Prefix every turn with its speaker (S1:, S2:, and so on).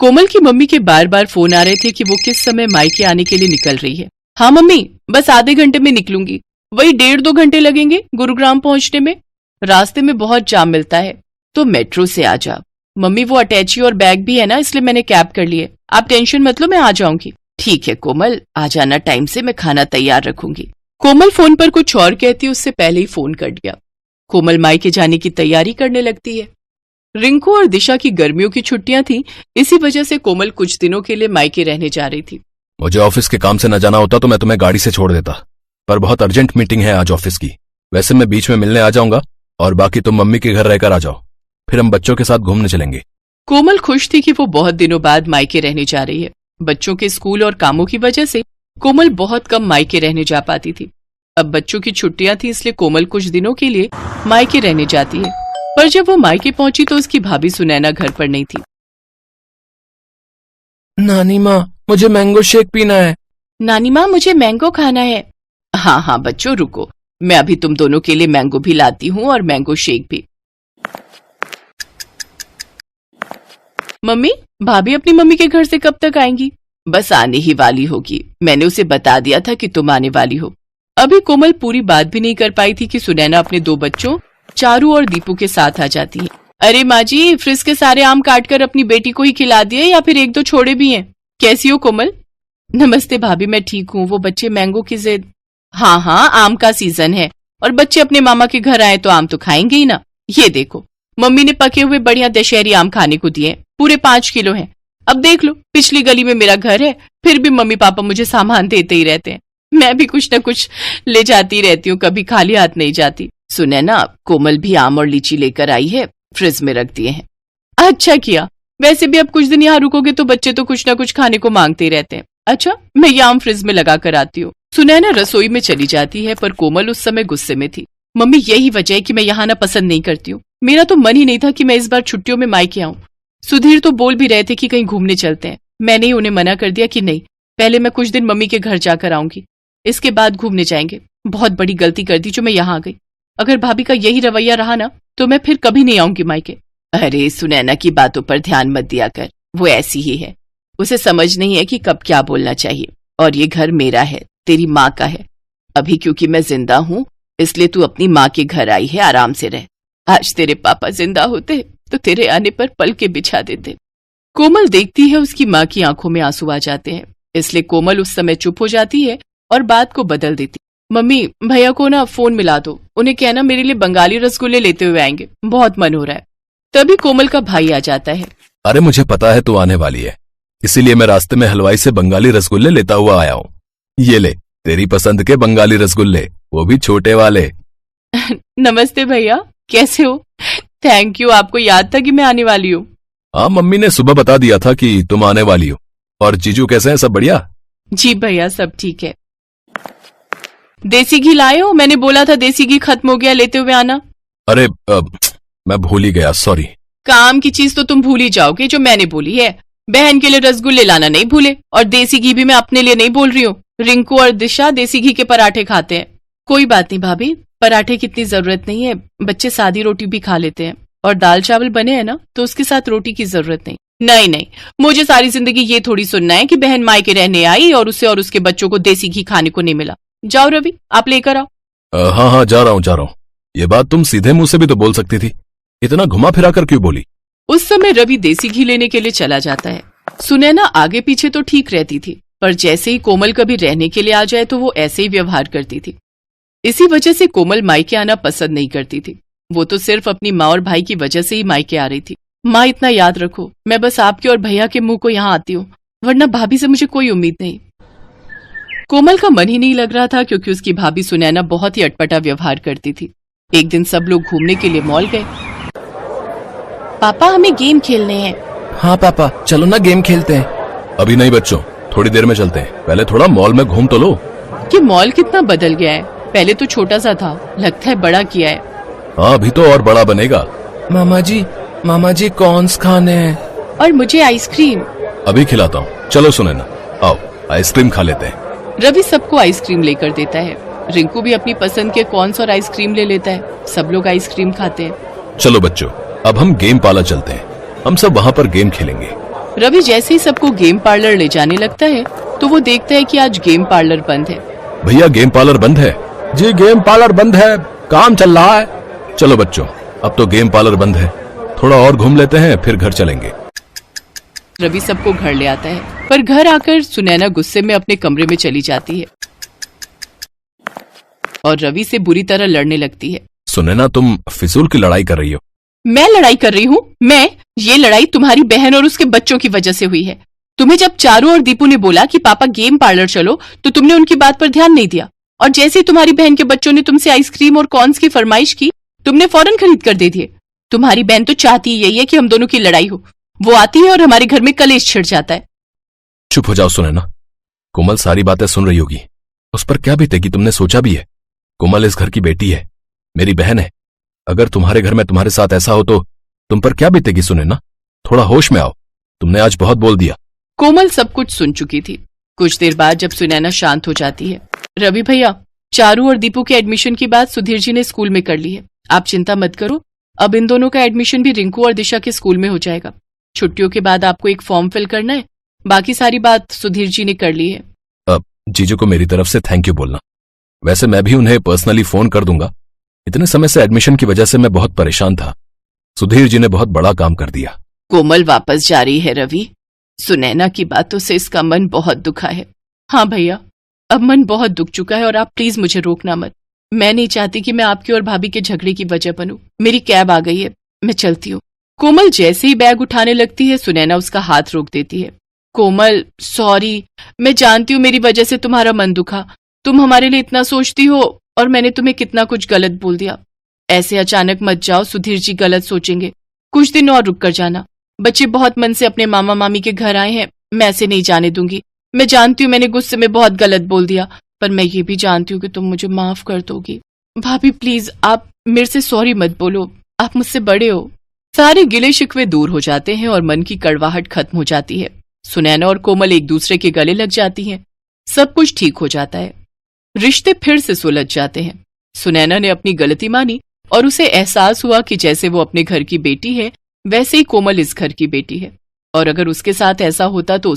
S1: कोमल की मम्मी के बार बार फोन आ रहे थे कि वो किस समय मायके आने के लिए निकल रही है। हाँ मम्मी, बस आधे घंटे में निकलूंगी, वही 1.5-2 घंटे लगेंगे गुरुग्राम पहुंचने में। रास्ते में बहुत जाम मिलता है, तो मेट्रो से आ जा। मम्मी वो अटैची और बैग भी है ना, इसलिए मैंने कैब कर ली है। आप टेंशन मत लो, मैं आ जाऊंगी। ठीक है कोमल, आ जाना टाइम से, मैं खाना तैयार रखूंगी। कोमल फोन पर कुछ और कहती, उससे पहले ही फोन कट गया। कोमल मायके जाने की तैयारी करने लगती है। रिंकू और दिशा की गर्मियों की छुट्टियां थी, इसी वजह से कोमल कुछ दिनों के लिए मायके रहने जा रही थी।
S2: मुझे ऑफिस के काम से न जाना होता तो मैं तुम्हें गाड़ी से छोड़ देता, पर बहुत अर्जेंट मीटिंग है आज ऑफिस की। वैसे मैं बीच में मिलने आ जाऊंगा और बाकी तुम मम्मी के घर रहकर आ जाओ, फिर हम बच्चों के साथ घूमने चलेंगे।
S1: कोमल खुश थी कि वो बहुत दिनों बाद मायके रहने जा रही है। बच्चों के स्कूल और कामों की वजह से कोमल बहुत कम मायके रहने जा पाती थी। अब बच्चों की छुट्टियां थी, इसलिए कोमल कुछ दिनों के लिए मायके रहने जाती है। पर जब वो मायके पहुंची तो उसकी भाभी सुनैना घर पर नहीं थी।
S2: नानी माँ, मुझे मैंगो शेक पीना है।
S1: नानी माँ, मुझे मैंगो खाना है। हाँ बच्चों रुको, मैं अभी तुम दोनों के लिए मैंगो भी लाती हूँ और मैंगो शेक भी। मम्मी, भाभी अपनी मम्मी के घर से कब तक आएंगी? बस आने ही वाली होगी, मैंने उसे बता दिया था कि तुम आने वाली हो। अभी कोमल पूरी बात भी नहीं कर पाई थी कि सुनैना अपने 2 बच्चों चारू और दीपू के साथ आ जाती है। अरे माँ जी, फ्रिज के सारे आम काटकर अपनी बेटी को ही खिला दिए या फिर 1-2 छोड़े भी हैं? कैसी हो कोमल? नमस्ते भाभी, मैं ठीक हूँ। वो बच्चे मैंगो की जिद। हाँ, आम का सीजन है और बच्चे अपने मामा के घर आए तो आम तो खाएंगे ही ना। ये देखो, मम्मी ने पके हुए बढ़िया दशहरी आम खाने को दिए, पूरे 5 किलो हैं। अब देख लो, पिछली गली में मेरा घर है, फिर भी मम्मी पापा मुझे सामान देते ही रहते हैं। मैं भी कुछ न कुछ ले जाती रहती हूँ, कभी खाली हाथ नहीं जाती। सुने ना, कोमल भी आम और लीची लेकर आई है, फ्रिज में रख दिए हैं। अच्छा किया, वैसे भी अब कुछ दिन यहाँ रुकोगे तो बच्चे तो कुछ न कुछ खाने को मांगते ही रहते हैं। अच्छा, मैं ये आम फ्रिज में लगा कर आती हूँ। सुनैना रसोई में चली जाती है, पर कोमल उस समय गुस्से में थी। मम्मी, यही वजह है कि मैं यहाँ ना पसंद नहीं करती हूँ। मेरा तो मन ही नहीं था कि मैं इस बार छुट्टियों में मायके आऊँ। सुधीर तो बोल भी रहे थे कि कहीं घूमने चलते हैं। मैंने ही उन्हें मना कर दिया कि नहीं, पहले मैं कुछ दिन मम्मी के घर जाकर आऊंगी, इसके बाद घूमने जाएंगे। बहुत बड़ी गलती कर दी जो मैं यहाँ आ गई। अगर भाभी का यही रवैया रहा ना तो मैं फिर कभी नहीं आऊंगी मायके। अरे सुनैना की बातों पर ध्यान मत दिया कर, वो ऐसी ही है। उसे समझ नहीं है कि कब क्या बोलना चाहिए। और ये घर मेरा है, तेरी माँ का है। अभी क्योंकि मैं जिंदा हूँ इसलिए तू अपनी माँ के घर आई है, आराम से रह। आज तेरे पापा जिंदा होते तो तेरे आने पर पल के बिछा देते। कोमल देखती है उसकी माँ की आंखों में आंसू आ जाते हैं, इसलिए कोमल उस समय चुप हो जाती है और बात को बदल देती। मम्मी, भैया को ना फोन मिला दो, उन्हें कहना मेरे लिए बंगाली रसगुल्ले लेते हुए आएंगे, बहुत मन हो रहा है। तभी कोमल का भाई आ जाता है।
S2: अरे मुझे पता है तू आने वाली है, इसीलिए मैं रास्ते में हलवाई से बंगाली रसगुल्ले लेता हुआ आया हूँ। ये ले, तेरी पसंद के बंगाली रसगुल्ले, वो भी छोटे वाले।
S1: नमस्ते भैया, कैसे हो? थैंक यू, आपको याद था कि मैं आने वाली हूँ।
S2: हाँ, मम्मी ने सुबह बता दिया था कि तुम आने वाली हो। और जीजू कैसे हैं, सब बढ़िया?
S1: जी भैया, सब ठीक है। देसी घी लाए हो? मैंने बोला था देसी घी खत्म हो गया, लेते हुए आना।
S2: अरे मैं भूल ही गया, सॉरी।
S1: काम की चीज तो तुम भूल ही जाओगे जो मैंने बोली है। बहन के लिए रसगुल्ले लाना नहीं भूले, और देसी घी भी मैं अपने लिए नहीं बोल रही हूँ। रिंकू और दिशा देसी घी के पराठे खाते हैं। कोई बात नहीं भाभी, पराठे की इतनी जरूरत नहीं है, बच्चे सादी रोटी भी खा लेते हैं, और दाल चावल बने हैं ना तो उसके साथ रोटी की जरूरत नहीं। नहीं, मुझे सारी जिंदगी ये थोड़ी सुनना है कि बहन मायके रहने आई और उसे और उसके बच्चों को देसी घी खाने को नहीं मिला। जाओ रवि, आप लेकर आओ।
S2: हाँ, जा रहा हूँ। ये बात तुम सीधे मुंह से भी तो बोल सकती थी, इतना घुमा फिरा कर क्यों बोली?
S1: उस समय रवि देसी घी लेने के लिए चला जाता है। सुनैना आगे पीछे तो ठीक रहती थी, पर जैसे ही कोमल कभी रहने के लिए आ जाए तो वो ऐसे ही व्यवहार करती थी। इसी वजह से कोमल मायके आना पसंद नहीं करती थी। वो तो सिर्फ अपनी माँ और भाई की वजह से ही मायके आ रही थी। माँ, इतना याद रखो, मैं बस आपके और भैया के मुंह को यहाँ आती हूँ, वरना भाभी से मुझे कोई उम्मीद नहीं। कोमल का मन ही नहीं लग रहा था, क्योंकि उसकी भाभी सुनैना बहुत ही अटपटा व्यवहार करती थी। एक दिन सब लोग घूमने के लिए मॉल गए। पापा, हमें गेम खेलने हैं।
S2: हाँ पापा, चलो ना गेम खेलते हैं। अभी नहीं बच्चों, थोड़ी देर में चलते हैं, पहले थोड़ा मॉल में घूम तो लो।
S1: कि मॉल कितना बदल गया है, पहले तो छोटा सा था, लगता है बड़ा किया है।
S2: हाँ, अभी तो और बड़ा बनेगा। मामा जी कॉर्न्स खाने हैं।
S1: और मुझे आइसक्रीम।
S2: अभी खिलाता हूँ, चलो सुनैना, आओ आइसक्रीम खा लेते हैं।
S1: रवि सबको आइसक्रीम लेकर देता है। रिंकू भी अपनी पसंद के कॉर्न्स और आइसक्रीम ले लेता है। सब लोग आइसक्रीम खाते हैं।
S2: चलो बच्चों, अब हम गेम पार्लर चलते हैं, हम सब वहाँ पर गेम खेलेंगे।
S1: रवि जैसे ही सबको गेम पार्लर ले जाने लगता है तो वो देखता है कि आज गेम पार्लर बंद है।
S2: भैया गेम पार्लर बंद है। जी गेम पार्लर बंद है, काम चल रहा है। चलो बच्चों, अब तो गेम पार्लर बंद है, थोड़ा और घूम लेते हैं फिर घर चलेंगे।
S1: रवि सबको घर ले आता है, पर घर आकर सुनैना गुस्से में अपने कमरे में चली जाती है और रवि से बुरी तरह लड़ने लगती है।
S2: सुनैना, तुम फिजूल की लड़ाई कर रही हो।
S1: मैं लड़ाई कर रही हूँ? ये लड़ाई तुम्हारी बहन और उसके बच्चों की वजह से हुई है। तुम्हें जब चारू और दीपू ने बोला कि पापा गेम पार्लर चलो तो तुमने उनकी बात पर ध्यान नहीं दिया, और जैसे ही तुम्हारी बहन के बच्चों ने तुमसे आइसक्रीम और कॉर्न्स की फरमाइश की तुमने फौरन खरीद कर दे दिए। तुम्हारी बहन तो चाहती ही यही है कि हम दोनों की लड़ाई हो। वो आती है और हमारे घर में कलेश छिड़ जाता है।
S2: चुप हो जाओ सुनैना, कोमल सारी बातें सुन रही होगी, उस पर क्या बीतेगी तुमने सोचा भी है? कोमल इस घर की बेटी है, मेरी बहन है। अगर तुम्हारे घर में तुम्हारे साथ ऐसा हो तो तुम पर क्या बीतेगी सुनैना? थोड़ा होश में आओ, तुमने आज बहुत बोल दिया।
S1: कोमल सब कुछ सुन चुकी थी। कुछ देर बाद जब सुनैना शांत हो जाती है, रवि भैया, चारू और दीपू के एडमिशन की बात सुधीर जी ने स्कूल में कर ली है। आप चिंता मत करो, अब इन दोनों का एडमिशन भी रिंकू और दिशा के स्कूल में हो जाएगा। छुट्टियों के बाद आपको एक फॉर्म फिल करना है, बाकी सारी बात सुधीर जी ने कर ली है।
S2: अब जीजू को मेरी तरफ से थैंक यू बोलना। वैसे मैं भी उन्हें पर्सनली फोन कर दूंगा। इतने समय से एडमिशन की वजह से मैं बहुत परेशान था। सुधीर जी ने बहुत बड़ा काम कर दिया।
S1: कोमल वापस जा रही है रवि। सुनैना की बातों से इसका मन बहुत दुखा है। हाँ भैया, अब मन बहुत दुख चुका है और आप प्लीज मुझे रोकना मत। मैं नहीं चाहती कि मैं आपकी और भाभी के झगड़े की वजह बनूं। मेरी कैब आ गई है, मैं चलती हूँ। कोमल जैसे ही बैग उठाने लगती है सुनैना उसका हाथ रोक देती है। कोमल सॉरी, मैं जानती हूँ मेरी वजह से तुम्हारा मन दुखा। तुम हमारे लिए इतना सोचती हो और मैंने तुम्हें कितना कुछ गलत बोल दिया। ऐसे अचानक मत जाओ, सुधीर जी गलत सोचेंगे। कुछ दिन और रुक कर जाना। बच्चे बहुत मन से अपने मामा मामी के घर आए हैं, मैं ऐसे नहीं जाने दूंगी। मैं जानती हूँ मैंने गुस्से में बहुत गलत बोल दिया, पर मैं ये भी जानती हूँ कि तुम मुझे माफ कर दोगी। भाभी प्लीज आप मेरे से सॉरी मत बोलो, आप मुझसे बड़े हो। सारे गिले शिकवे दूर हो जाते हैं और मन की कड़वाहट खत्म हो जाती है। सुनैना और कोमल एक दूसरे के गले लग जाती हैं। सब कुछ ठीक हो जाता है। रिश्ते फिर से सुलझ जाते हैं। सुनैना ने अपनी गलती मानी और उसे एहसास हुआ कि जैसे वो अपने घर की बेटी है वैसे ही कोमल इस घर की बेटी है, और अगर उसके साथ ऐसा होता तो